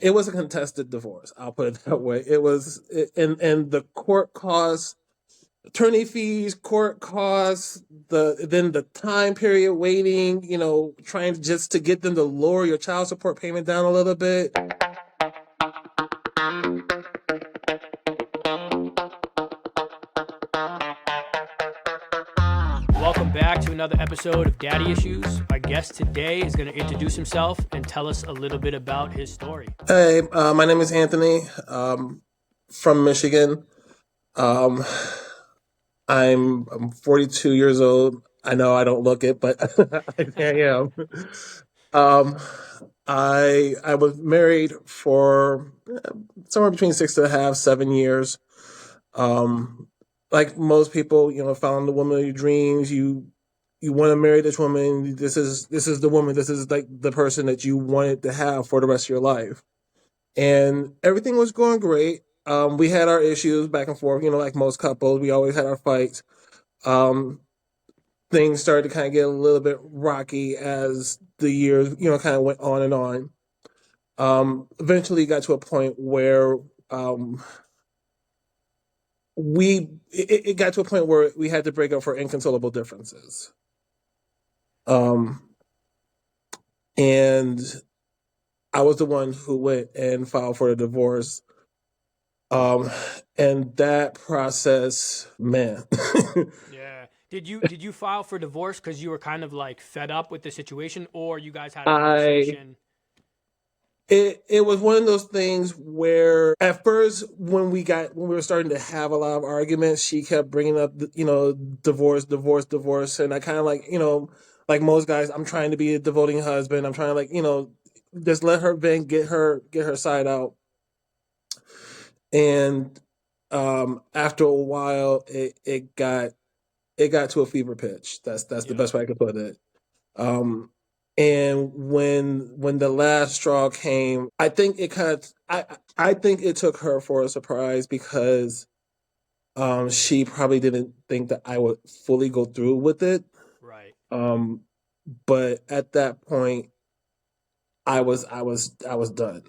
It was a contested divorce. I'll put it that way. It was, and the court costs, attorney fees, court costs, the time period waiting, trying just to get them to lower your child support payment down a little bit. Welcome back to another episode of Daddy Issues. Our guest today is going to introduce himself and tell us a little bit about his story. Hey, my name is Anthony, from Michigan. Um, I'm 42 years old. I know I don't look it, but I am. Um, I was married for somewhere between 6.5, 7 years. Um, like most people, found the woman of your dreams. You want to marry this woman. This is the woman. This is like the person that you wanted to have for the rest of your life. And everything was going great. We had our issues back and forth. Like most couples, we always had our fights. Um, Things started to kind of get a little bit rocky as the years, kind of went on and on. Eventually got to a point where um, it got to a point where we had to break up for inconsolable differences. Um, and I was the one who went and filed for the divorce. Um, and that process, man. Yeah. Did you file for divorce because you were kind of like fed up with the situation, or you guys had a I conversation? it was one of those things where at first when we were starting to have a lot of arguments, she kept bringing up divorce, divorce, divorce, and I kind of like like most guys, I'm trying to be a devoting husband. I'm trying to just let her vent, get her side out. And after a while, it got to a fever pitch. That's the Yeah. best way I could put it. Um, and when the last straw came, I think it kind of I think it took her for a surprise because she probably didn't think that I would fully go through with it. Right. Um, but at that point, I was done.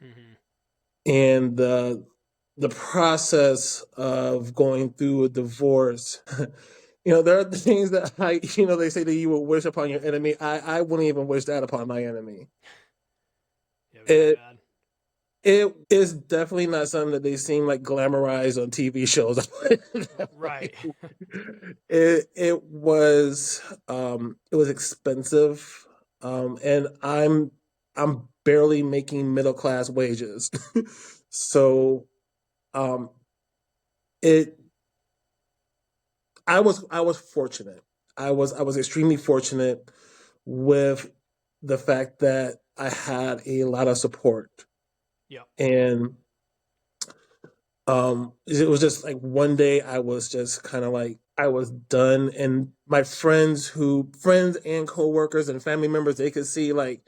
Hmm. And the process of going through a divorce, there are things that they say that you will wish upon your enemy. I wouldn't even wish that upon my enemy. Yeah, very It bad. it is definitely not something that they seem like glamorized on TV shows. Right. It was expensive, and I'm barely making middle class wages, so um, it I was fortunate. I was extremely fortunate with the fact that I had a lot of support. Yep. And it was just like one day I was just kind of like I was done, and my friends and coworkers and family members, they could see like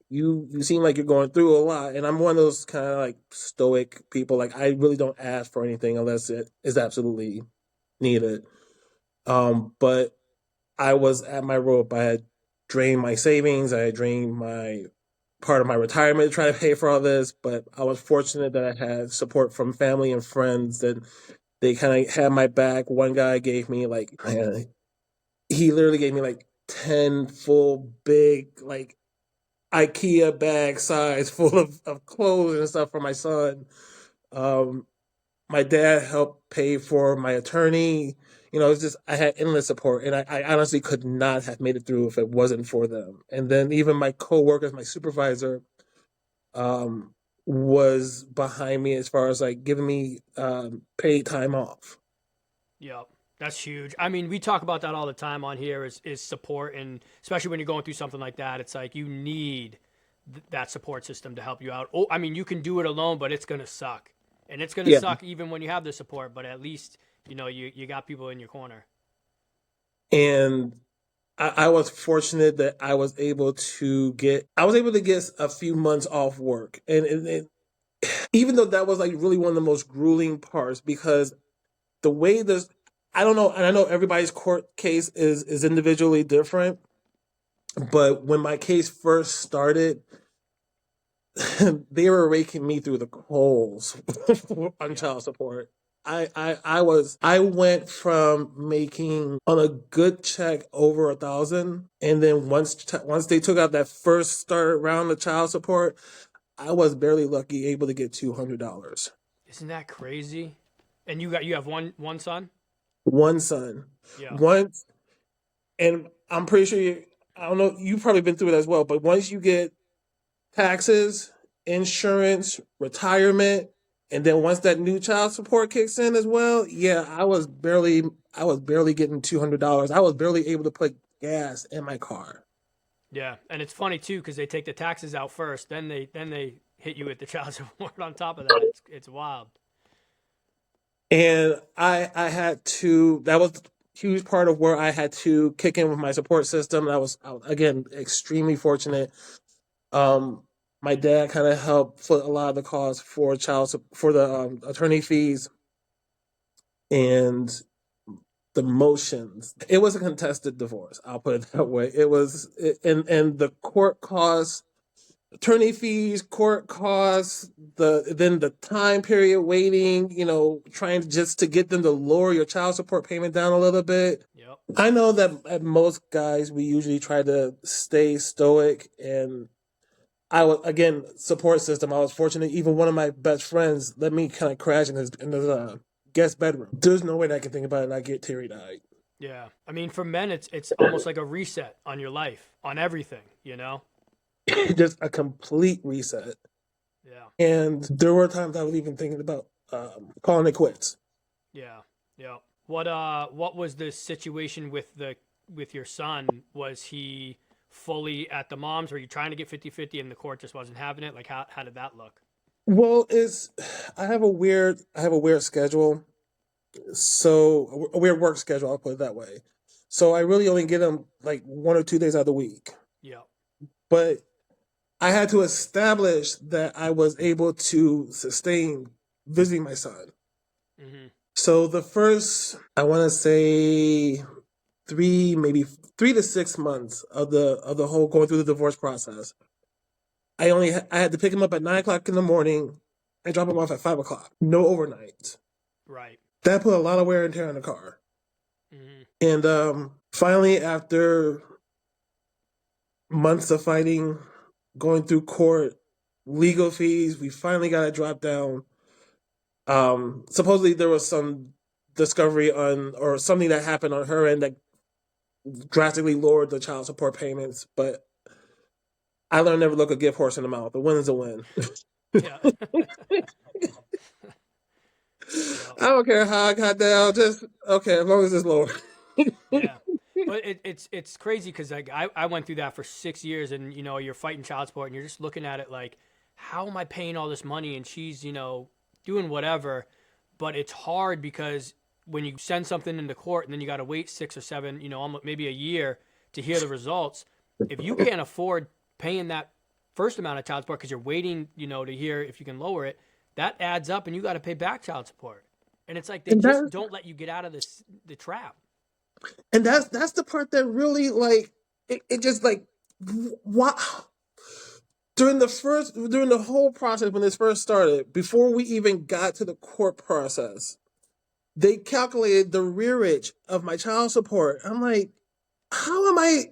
you seem like you're going through a lot, and I'm one of those kind of like stoic people. Like I really don't ask for anything unless it is absolutely needed. But I was at my rope. I had drained my savings. I had drained my part of my retirement to try to pay for all this. But I was fortunate that I had support from family and friends that they kind of had my back. One guy gave me like, man, he literally gave me like 10 full big like IKEA bag size full of clothes and stuff for my son. Um, my dad helped pay for my attorney. It's just I had endless support, and I honestly could not have made it through if it wasn't for them. And then even my coworkers, my supervisor, um, was behind me as far as like giving me paid time off. Yep. That's huge. I mean, we talk about that all the time on here is support, and especially when you're going through something like that, it's like you need that support system to help you out. Oh, I mean, you can do it alone, but it's gonna suck, and it's gonna Yeah, suck even when you have the support. But at least you got people in your corner. and I was fortunate that I was able to get a few months off work, and even though that was like really one of the most grueling parts because the way this I don't know, and I know everybody's court case is individually different, but when my case first started, they were raking me through the coals on Yeah. child support. I went from making on a good check over 1,000, and then once they took out that first start round of child support, I was barely lucky able to get $200. Isn't that crazy? And you have one son? One son, Yeah. once, and I'm pretty sure I don't know. You've probably been through it as well, but once you get taxes, insurance, retirement, and then once that new child support kicks in as well, yeah, I was barely getting $200. I was barely able to put gas in my car. Yeah. And it's funny too because they take the taxes out first, then they hit you with the child support on top of that. It's wild. And I had to that was a huge part of where I had to kick in with my support system. I was again extremely fortunate. Um my dad kind of helped foot a lot of the costs for for the attorney fees and the motions. It was a contested divorce. I'll put it that way. And the court costs, attorney fees, court costs, the time period waiting. Trying just to get them to lower your child support payment down a little bit. Yep. I know that at most guys we usually try to stay stoic, and I was again support system. I was fortunate. Even one of my best friends let me kind of crash in his guest bedroom. There's no way that I can think about it and I get teary eyed. Yeah. I mean, for men, it's almost like a reset on your life, on everything, you know? Just a complete reset. Yeah. And there were times I was even thinking about calling it quits. Yeah. Yeah. What was the situation with your son? Was he fully at the mom's? Were you trying to get 50-50 and the court just wasn't having it? Like how did that look? Well, it's I have a weird schedule, so a weird work schedule. I'll put it that way. So I really only get them like 1 or 2 days out of the week. Yeah. But I had to establish that I was able to sustain visiting my son. Mhm. So the first, I want to say maybe 3 to 6 months of the whole going through the divorce process, I had to pick him up at 9 o'clock in the morning and drop him off at 5 o'clock. No overnight. Right. That put a lot of wear and tear on the car. Mhm. And finally, after months of fighting, going through court, legal fees, we finally got it dropped down. Supposedly there was some discovery on or something that happened on her end that drastically lowered the child support payments, but I learned never look a gift horse in the mouth. A win is a win. Yeah. Yeah. I don't care how I got down. Just okay, as long as it's lower. Yeah. But it's crazy because like I went through that for 6 years, and you're fighting child support, and you're just looking at it like, how am I paying all this money, and she's doing whatever, but it's hard because when you send something into court and then you got to wait 6 or 7, almost maybe a year to hear the results. If you can't afford paying that first amount of child support because you're waiting, to hear if you can lower it, that adds up, and you got to pay back child support, and it's like they and just that don't let you get out of the trap. and that's the part that really like it just like what during the whole process when this first started, before we even got to the court process, they calculated the rearage of my child support. I'm like, how am I?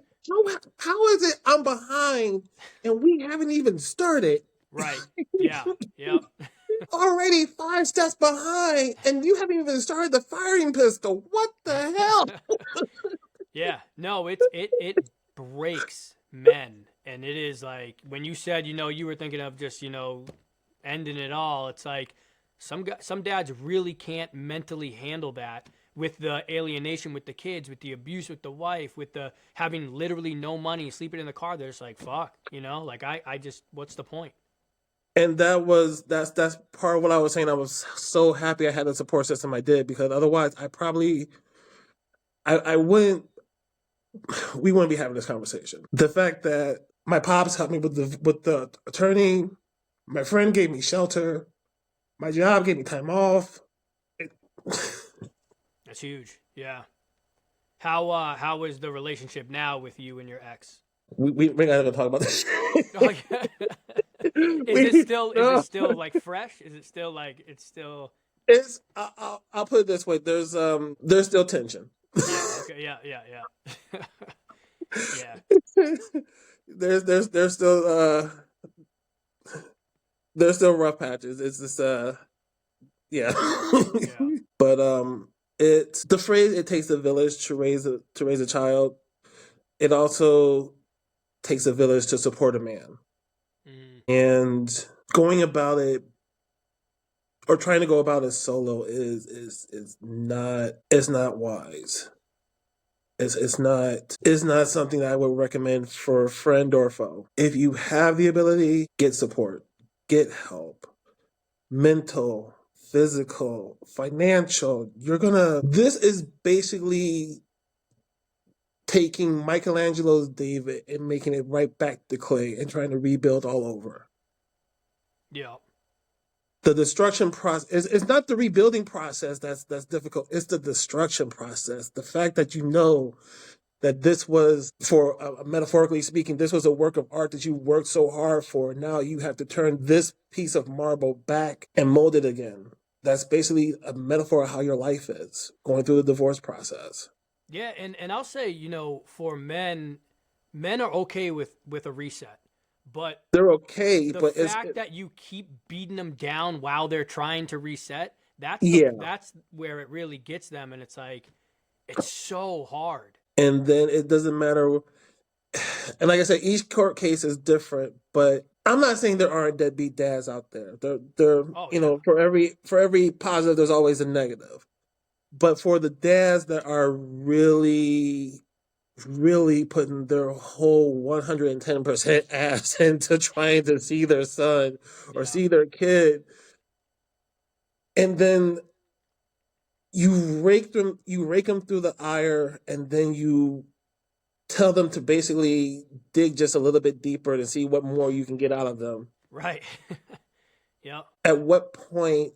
How is it I'm behind and we haven't even started? Right. Yeah. Yep. Already 5 steps behind, and you haven't even started the firing pistol. What the hell? Yeah. No, it breaks men, and it is like when you said you were thinking of just ending it all. It's like some dads really can't mentally handle that with the alienation with the kids, with the abuse with the wife, with the having literally no money, sleeping in the car. They're just like fuck, like I just what's the point? And that's part of what I was saying. I was so happy I had the support system I did, because otherwise I wouldn't we wouldn't be having this conversation. The fact that my pops helped me with the attorney, my friend gave me shelter, my job gave me time off. It, That's huge. Yeah. How is the relationship now with you and your ex? we're not gonna talk about this. Oh, yeah. Is it We still no, like fresh? Is it still like it's still? it's I'll put it this way. There's still tension. Yeah. Okay. Yeah. Yeah. Yeah. Yeah. There's still there's still rough patches. It's just yeah. Yeah. But it's the phrase "it takes a village to raise a child." It also takes a village to support a man, Mm, and going about it or trying to go about it solo is not it's not wise. It's not something that I would recommend for friend or foe. If you have the ability, get support, get help, mental, physical, financial. You're gonna. This is basically taking Michelangelo's David and making it right back to clay and trying to rebuild all over. yeah. The destruction process is not the rebuilding process that's difficult. It's the destruction process. The fact that you know that this was, for metaphorically speaking, this was a work of art that you worked so hard for. Now you have to turn this piece of marble back and mold it again. That's basically a metaphor of how your life is going through the divorce process. Yeah. And I'll say, for men, men are okay with a reset, but They're okay, the but fact that you keep beating them down while they're trying to reset, yeah. that's where it really gets them, and it's like it's so hard. And then it doesn't matter. And like I said, each court case is different, but I'm not saying there aren't deadbeat dads out there. There, Oh yeah. for every positive, there's always a negative. But for the dads that are really, really putting their whole 110% ass into trying to see their son or Yeah. see their kid, and then you rake them through the ire, and then you tell them to basically dig just a little bit deeper to see what more you can get out of them. Right. Yeah. At what point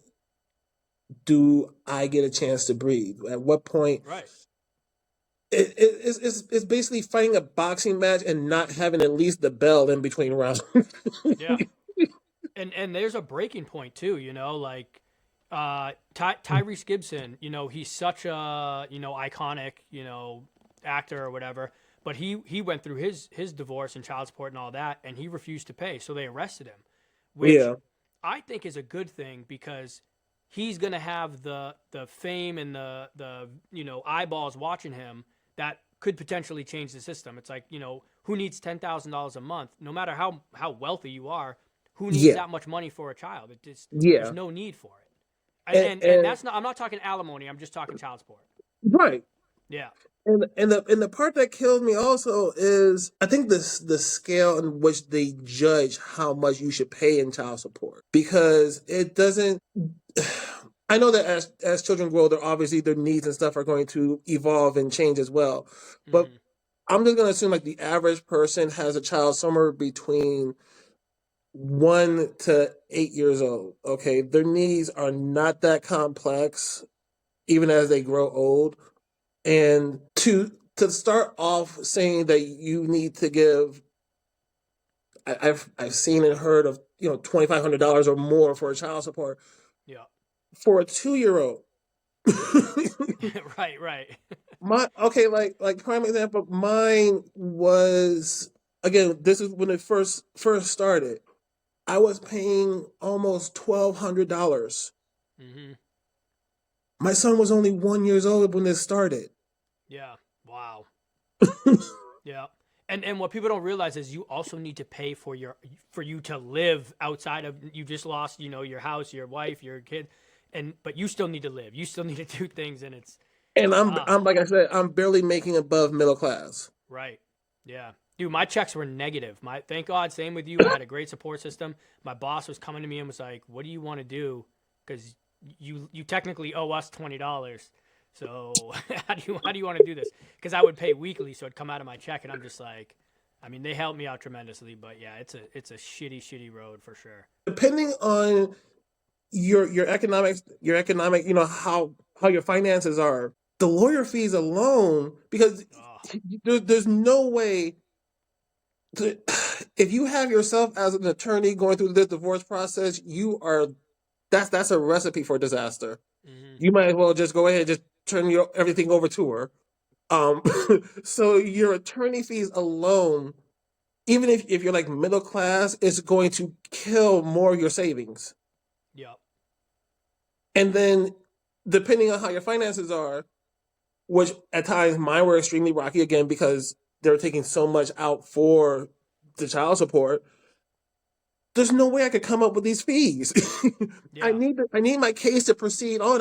do I get a chance to breathe? At what point Right. it's basically fighting a boxing match and not having at least the bell in between rounds. Yeah. And there's a breaking point too, like Tyrese Gibson, he's such a, iconic, actor or whatever, but he went through his divorce and child support and all that, and he refused to pay, so they arrested him, which Yeah, I think is a good thing because he's going to have the fame and the eyeballs watching him that could potentially change the system. It's like, who needs $10,000 a month, no matter how wealthy you are, who needs yeah, that much money for a child? It just there's yeah, no need for it. And and that's not, I'm not talking alimony, I'm just talking child support. right. Yeah. And the part that kills me also is I think the scale in which they judge how much you should pay in child support, because it doesn't. I know that as children grow, their obviously their needs and stuff are going to evolve and change as well, but Hmm. I'm just going to assume like the average person has a child somewhere between 1 to 8 years old. Okay, their needs are not that complex, even as they grow old. And to start off saying that you need to give, I've seen and heard of $2,500 or more for a child support Yeah. for a 2 year old. Right. Right. My okay, like prime example, mine was, again. This is when it first started. I was paying almost $1,200. Hmm. My son was only 1 years old when this started. Yeah. Wow. Yeah. And what people don't realize is you also need to pay for you to live outside of, you just lost, your house, your wife, your kid, but you still need to live. You still need to do things, and And ah, I'm like I said, I'm barely making above middle class. right. Yeah. Dude, my checks were negative. Thank God, same with you. I had a great support system. My boss was coming to me and was like, "What do you want to do? Cuz you technically owe us $20. So, how do you want to do this?" Cuz I would pay weekly, so it'd come out of my check, and I'm just like, I mean, they helped me out tremendously, but yeah, it's a shitty road for sure. Depending on your economic, how your finances are, the lawyer fees alone, because Oh, there's no way to. if you have yourself as an attorney going through the divorce process, you are that's a recipe for disaster. Hmm. You might as well just go ahead and just turn your everything over to her. Um, so your attorney fees alone, even if you're like middle class, is going to kill more of your savings. Yep. And then, depending on how your finances are, which at times mine were extremely rocky again because they're taking so much out for the child support. There's no way I could come up with these fees. Yeah. I need my case to proceed on.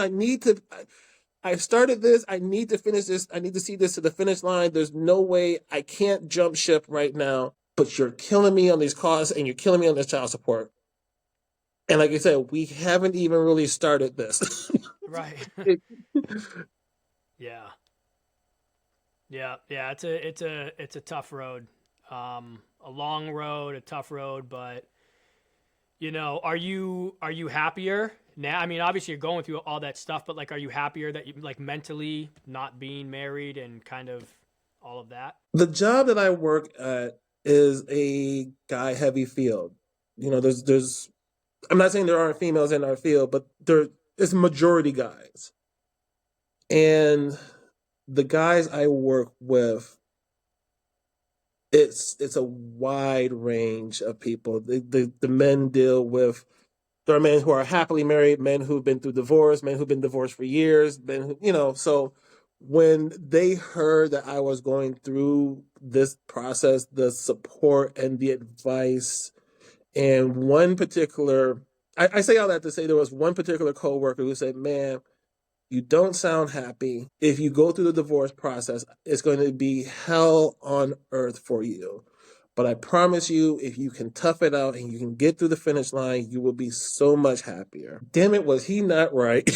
I started this. I need to finish this. I need to see this to the finish line. There's no way I can't jump ship right now. But you're killing me on these costs and you're killing me on this child support. And like I said, we haven't even really started this. Right. It- Yeah. Yeah. Yeah. It's a tough road. A long road, a tough road, but are you happier now? I mean, obviously you're going through all that stuff, but like, are you happier that you like mentally not being married and kind of all of that? the job that I work at is a guy heavy field. There's I'm not saying there aren't females in our field, but there is majority guys. And the guys I work with, it's a wide range of people. The men deal with there are men who are happily married, men who've been through divorce, men who've been divorced for years, men who, so when they heard that I was going through this process, the support and the advice, and one particular, I say all that to say there was one particular coworker who said, "Man, you don't sound happy. If you go through the divorce process, it's going to be hell on earth for you. But I promise you, if you can tough it out and you can get through the finish line, you will be so much happier." Damn it, was he not right?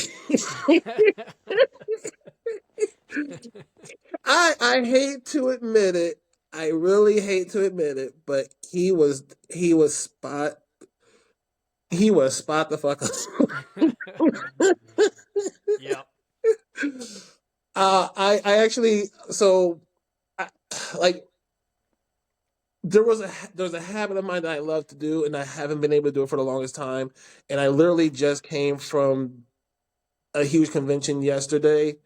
I hate to admit it. I really hate to admit it, but he was spot he was spot the fuck up. Yep. I actually so I, like there's a habit of mine that I love to do, and I haven't been able to do it for the longest time. And I literally just came from a huge convention yesterday,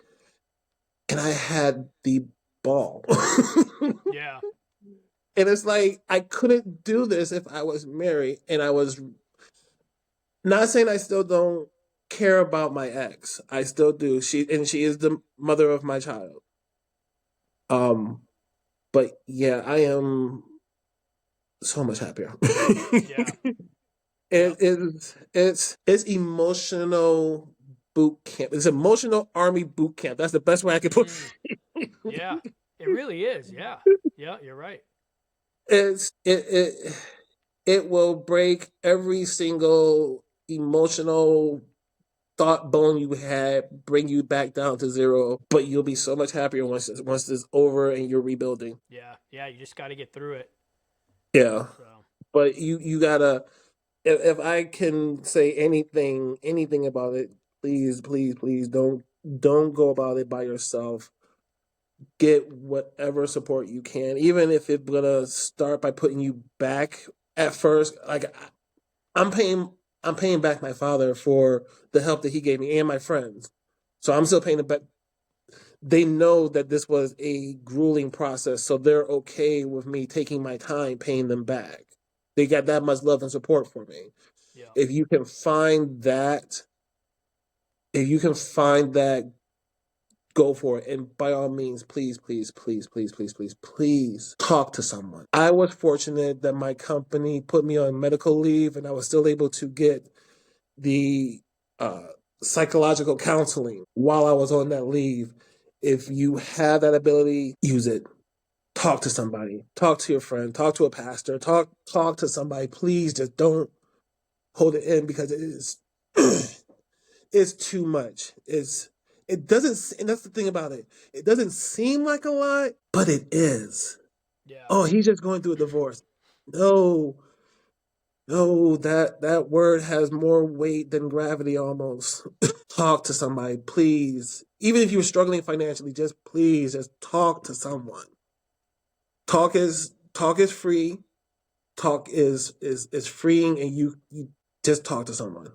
and I had the ball. Yeah. And it's like I couldn't do this if I was married, and I was not saying I still don't care about my ex. I still do. She is the mother of my child. Um, but yeah, I am so much happier. Yeah. It Yep. is it's emotional boot camp. It's emotional army boot camp. That's the best way I can put Mm. Yeah. It really is. Yeah. Yeah. You're right. it's it will break every single emotional thought bone you had, bring you back down to zero, but you'll be so much happier once it's over and you're rebuilding. Yeah. Yeah. You just got to get through it. Yeah. So. But you gotta if I can say anything about it, please don't go about it by yourself. Get whatever support you can, even if it's gonna start by putting you back at first. Like I'm paying I'm paying back my father for the help that he gave me and my friends. So I'm still paying it back. They know that this was a grueling process, so they're okay with me taking my time paying them back. They got that much love and support for me. Yeah. If you can find that, if you can find that, go for it. And by all means, please talk to someone. I was fortunate that my company put me on medical leave and I was still able to get the uh, psychological counseling while I was on that leave. If you have that ability, use it. Talk to somebody. Talk to your friend. Talk to a pastor. Talk to somebody. Please just don't hold it in because it is it's too much. It doesn't, and that's the thing about it. It doesn't seem like a lot, but it is. Yeah. Oh, he's just going through a divorce. No, no, that word has more weight than gravity almost. Talk to somebody, please. Even if you're struggling financially, just please just talk to someone. Talk is free. talk is freeing, and you just talk to someone.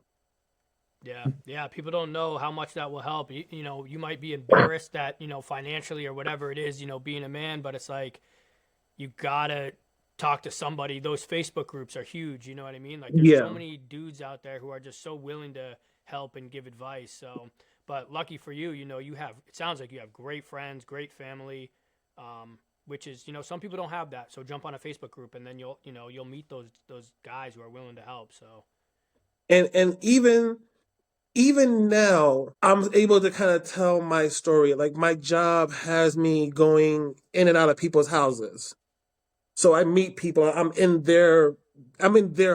Yeah, yeah. People don't know how much that will help. You know, you might be embarrassed that, financially or whatever it is, being a man, but it's like you gotta talk to somebody. Those Facebook groups are huge. You know what I mean? Like, there's so Yeah. many dudes out there who are just so willing to help and give advice. So, but lucky for you, you have. It sounds like you have great friends, great family, which is, some people don't have that. So jump on a Facebook group, and then you'll meet those guys who are willing to help. So, And even now, I'm able to kind of tell my story. Like, my job has me going in and out of people's houses. So I meet people. I'm in their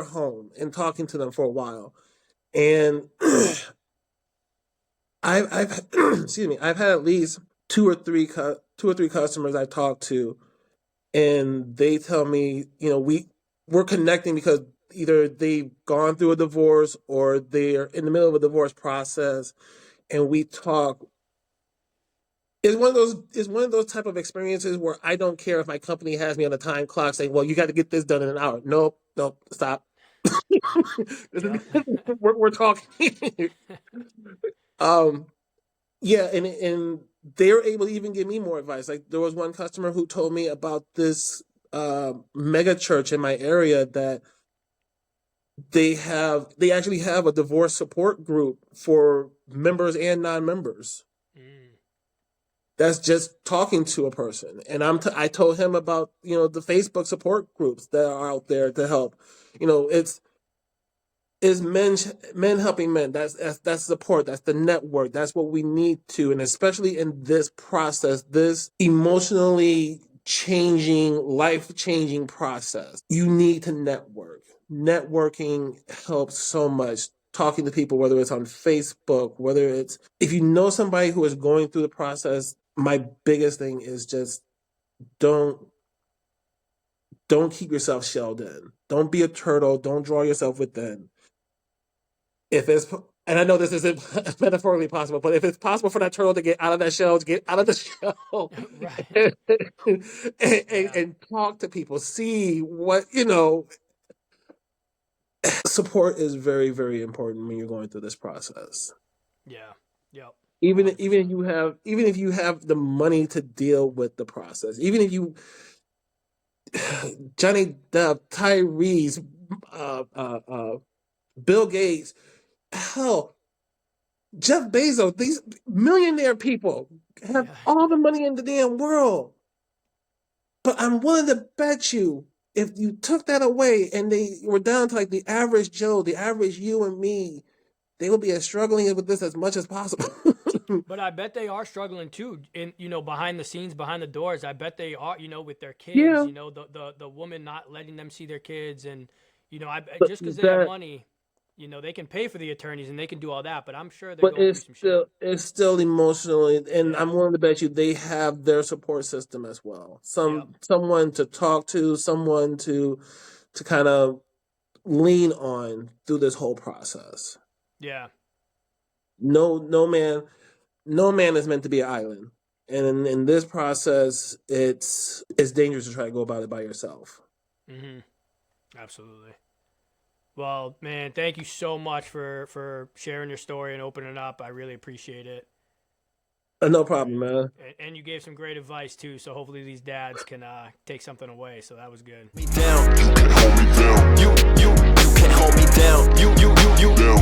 home and talking to them for a while. And I've excuse me, I've had at least two or three customers I talked to, and they tell me, we're connecting because either they've gone through a divorce or they're in the middle of a divorce process, and we talk. It's one of those type of experiences where I don't care if my company has me on a time clock saying, "Well, you got to get this done in an hour." Nope, nope, stop. This is, yep, we're talking. um, yeah, and they're able to even give me more advice. Like, there was one customer who told me about this mega church in my area that they actually have a divorce support group for members and non-members. mm, That's just talking to a person. And I told him about, the Facebook support groups that are out there to help. It's men helping men. That's support. That's the network. That's what we need to. And especially in this process, this emotionally changing, life changing process, you need to network. Networking helps so much. Talking to people, whether it's on Facebook, whether it's, if you know somebody who is going through the process, my biggest thing is just don't don't keep yourself shelled in. Don't be a turtle. Don't draw yourself within. If it's, and I know this isn't metaphorically possible, but if it's possible for that turtle to get out of that shell, to get out of the shell, right, and, and, yeah, and talk to people, see what, support is very, very important when you're going through this process. yeah, yep, Even hundred even if percent. you have even if you have the money to deal with the process, even if you Johnny Depp, Tyrese, uh, uh, uh, Bill Gates, hell, Jeff Bezos, these millionaire people have Yeah, all the money in the damn world. But I'm willing to bet you, if you took that away and they were down to like the average Joe, the average you and me, they would be struggling with this as much as possible. but I bet they are struggling too. In behind the scenes, behind the doors, I bet they are. With their kids. Yeah, The woman not letting them see their kids, and but just because they have that money, they can pay for the attorneys and they can do all that. But I'm sure they're but going through some shit. it's still emotionally, and Yeah. I'm willing to bet you they have their support system as well. Yep. Someone to talk to, someone to kind of lean on through this whole process. Yeah. No man is meant to be an island, and in this process, it's dangerous to try to go about it by yourself. Mm-hmm. Absolutely. Well, man, thank you so much for sharing your story and opening up. I really appreciate it. No I problem, really do. man. And you gave some great advice too. So hopefully these dads can take something away. So that was good. Me down. You can hold me down. You can hold me down. You down.